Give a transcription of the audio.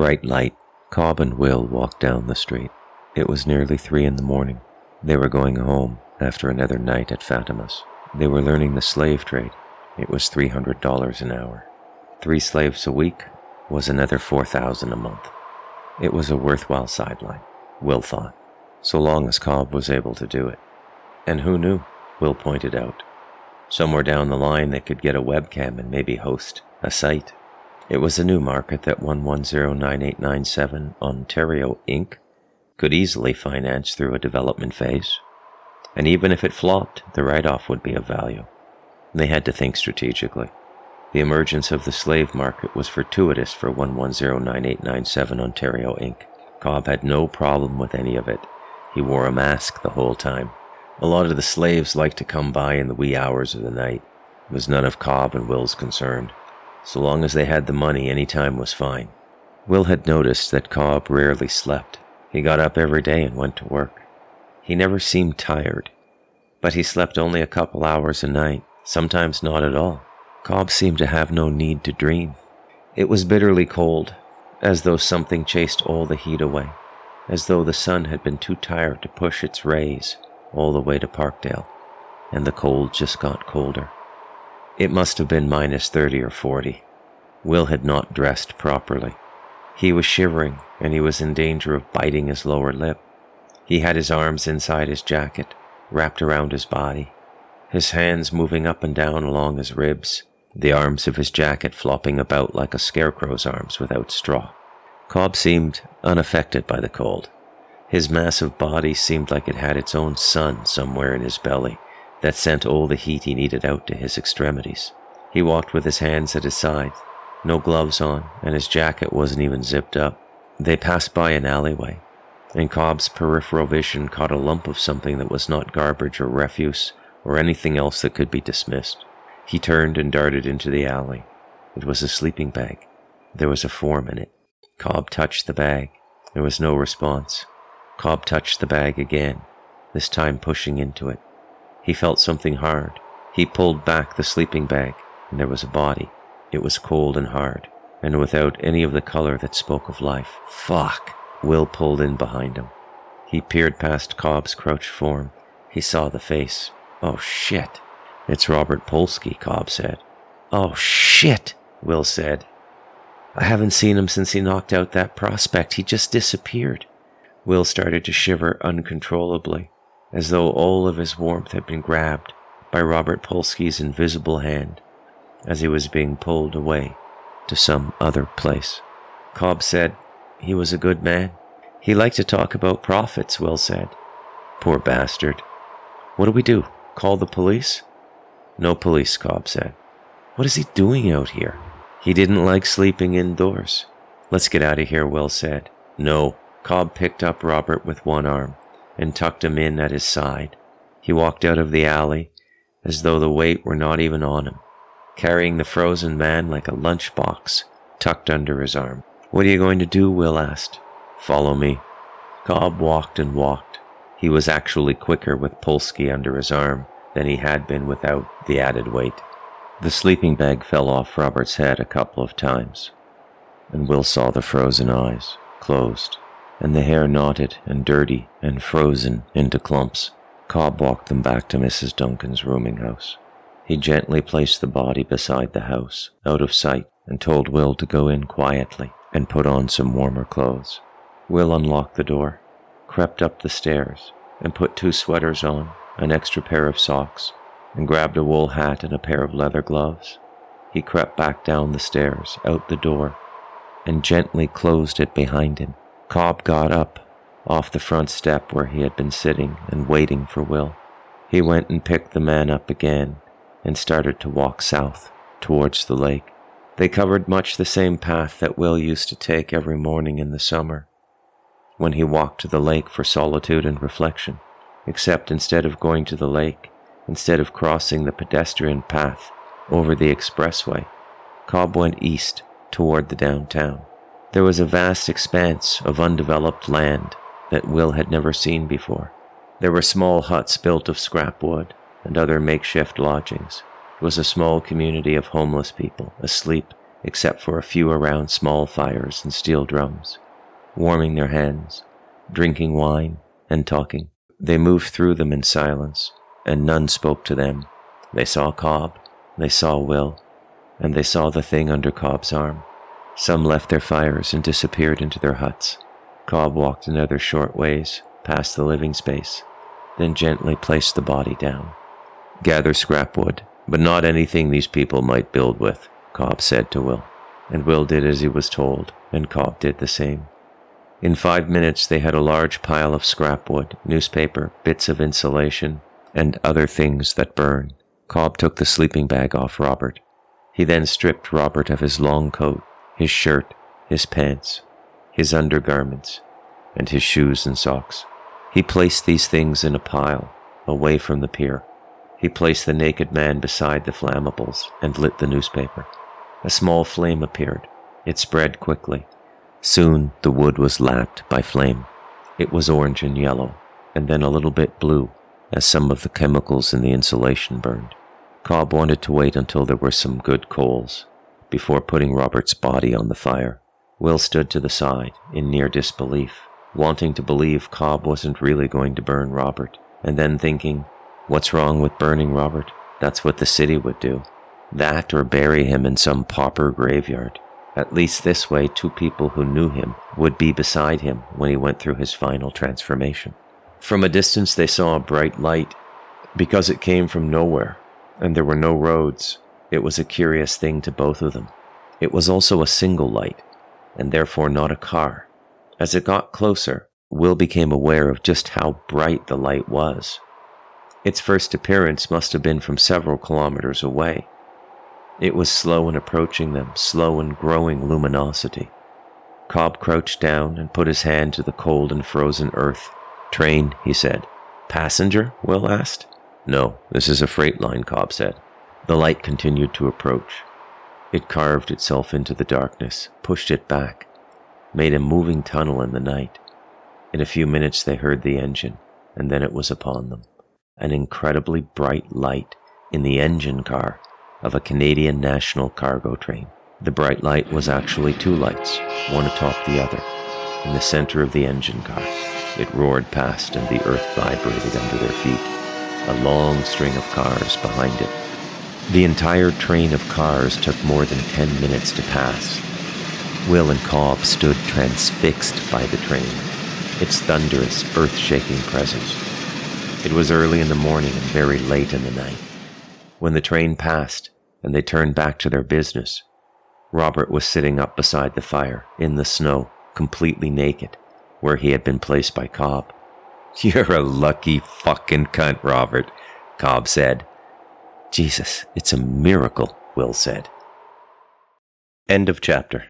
bright light, Cobb and Will walked down the street. It was nearly 3 a.m. They were going home after another night at Fatima's. They were learning the slave trade. It was $300 an hour. 3 slaves a week was another $4,000 a month. It was a worthwhile sideline, Will thought, so long as Cobb was able to do it. And who knew, Will pointed out. Somewhere down the line they could get a webcam and maybe host a site. It was a new market that 1109897 Ontario Inc. could easily finance through a development phase. And even if it flopped, the write-off would be of value. They had to think strategically. The emergence of the slave market was fortuitous for 1109897 Ontario Inc. Cobb had no problem with any of it. He wore a mask the whole time. A lot of the slaves liked to come by in the wee hours of the night. It was none of Cobb and Will's concern. So long as they had the money, any time was fine. Will had noticed that Cobb rarely slept. He got up every day and went to work. He never seemed tired, but he slept only a couple hours a night, sometimes not at all. Cobb seemed to have no need to dream. It was bitterly cold, as though something chased all the heat away, as though the sun had been too tired to push its rays all the way to Parkdale, and the cold just got colder. It must have been minus 30 or 40. Will had not dressed properly. He was shivering, and he was in danger of biting his lower lip. He had his arms inside his jacket, wrapped around his body, his hands moving up and down along his ribs, the arms of his jacket flopping about like a scarecrow's arms without straw. Cobb seemed unaffected by the cold. His massive body seemed like it had its own sun somewhere in his belly that sent all the heat he needed out to his extremities. He walked with his hands at his sides, no gloves on, and his jacket wasn't even zipped up. They passed by an alleyway, and Cobb's peripheral vision caught a lump of something that was not garbage or refuse or anything else that could be dismissed. He turned and darted into the alley. It was a sleeping bag. There was a form in it. Cobb touched the bag. There was no response. Cobb touched the bag again, this time pushing into it. He felt something hard. He pulled back the sleeping bag, and there was a body. It was cold and hard, and without any of the color that spoke of life. Fuck! Will pulled in behind him. He peered past Cobb's crouched form. He saw the face. Oh shit! It's Robert Polsky, Cobb said. Oh shit! Will said. I haven't seen him since he knocked out that prospect. He just disappeared. Will started to shiver uncontrollably, as though all of his warmth had been grabbed by Robert Polsky's invisible hand as he was being pulled away to some other place. Cobb said he was a good man. He liked to talk about profits, Will said. Poor bastard. What do we do? Call the police? No police, Cobb said. What is he doing out here? He didn't like sleeping indoors. Let's get out of here, Will said. No. Cobb picked up Robert with one arm and tucked him in at his side. He walked out of the alley as though the weight were not even on him, carrying the frozen man like a lunchbox tucked under his arm. What are you going to do? Will asked. Follow me. Cobb walked and walked. He was actually quicker with Polsky under his arm than he had been without the added weight. The sleeping bag fell off Robert's head a couple of times, and Will saw the frozen eyes closed, and the hair knotted and dirty and frozen into clumps. Cobb walked them back to Mrs. Duncan's rooming house. He gently placed the body beside the house, out of sight, and told Will to go in quietly and put on some warmer clothes. Will unlocked the door, crept up the stairs, and put 2 sweaters on, an extra pair of socks, and grabbed a wool hat and a pair of leather gloves. He crept back down the stairs, out the door, and gently closed it behind him. Cobb got up off the front step where he had been sitting and waiting for Will. He went and picked the man up again and started to walk south towards the lake. They covered much the same path that Will used to take every morning in the summer when he walked to the lake for solitude and reflection, except instead of going to the lake, instead of crossing the pedestrian path over the expressway, Cobb went east toward the downtown. There was a vast expanse of undeveloped land that Will had never seen before. There were small huts built of scrap wood and other makeshift lodgings. It was a small community of homeless people, asleep except for a few around small fires and steel drums, warming their hands, drinking wine, and talking. They moved through them in silence, and none spoke to them. They saw Cobb, they saw Will, and they saw the thing under Cobb's arm. Some left their fires and disappeared into their huts. Cobb walked another short ways, past the living space, then gently placed the body down. "Gather scrap wood, but not anything these people might build with," Cobb said to Will. And Will did as he was told, and Cobb did the same. In 5 minutes they had a large pile of scrap wood, newspaper, bits of insulation, and other things that burn. Cobb took the sleeping bag off Robert. He then stripped Robert of his long coat, his shirt, his pants, his undergarments, and his shoes and socks. He placed these things in a pile, away from the pier. He placed the naked man beside the flammables and lit the newspaper. A small flame appeared. It spread quickly. Soon the wood was lapped by flame. It was orange and yellow, and then a little bit blue, as some of the chemicals in the insulation burned. Cobb wanted to wait until there were some good coals, before putting Robert's body on the fire. Will stood to the side, in near disbelief, wanting to believe Cobb wasn't really going to burn Robert, and then thinking, what's wrong with burning Robert? That's what the city would do. That or bury him in some pauper graveyard. At least this way 2 people who knew him would be beside him when he went through his final transformation. From a distance they saw a bright light. Because it came from nowhere, and there were no roads, it was a curious thing to both of them. It was also a single light, and therefore not a car. As it got closer, Will became aware of just how bright the light was. Its first appearance must have been from several kilometers away. It was slow in approaching them, slow in growing luminosity. Cobb crouched down and put his hand to the cold and frozen earth. "Train," he said. "Passenger?" Will asked. "No, this is a freight line," Cobb said. The light continued to approach. It carved itself into the darkness, pushed it back, made a moving tunnel in the night. In a few minutes they heard the engine, and then it was upon them. An incredibly bright light in the engine car of a Canadian National cargo train. The bright light was actually 2 lights, one atop the other, in the center of the engine car. It roared past and the earth vibrated under their feet, a long string of cars behind it. The entire train of cars took more than 10 minutes to pass. Will and Cobb stood transfixed by the train, its thunderous, earth-shaking presence. It was early in the morning and very late in the night. When the train passed and they turned back to their business, Robert was sitting up beside the fire, in the snow, completely naked, where he had been placed by Cobb. "You're a lucky fucking cunt, Robert," Cobb said. "Jesus, it's a miracle," Will said. End of chapter.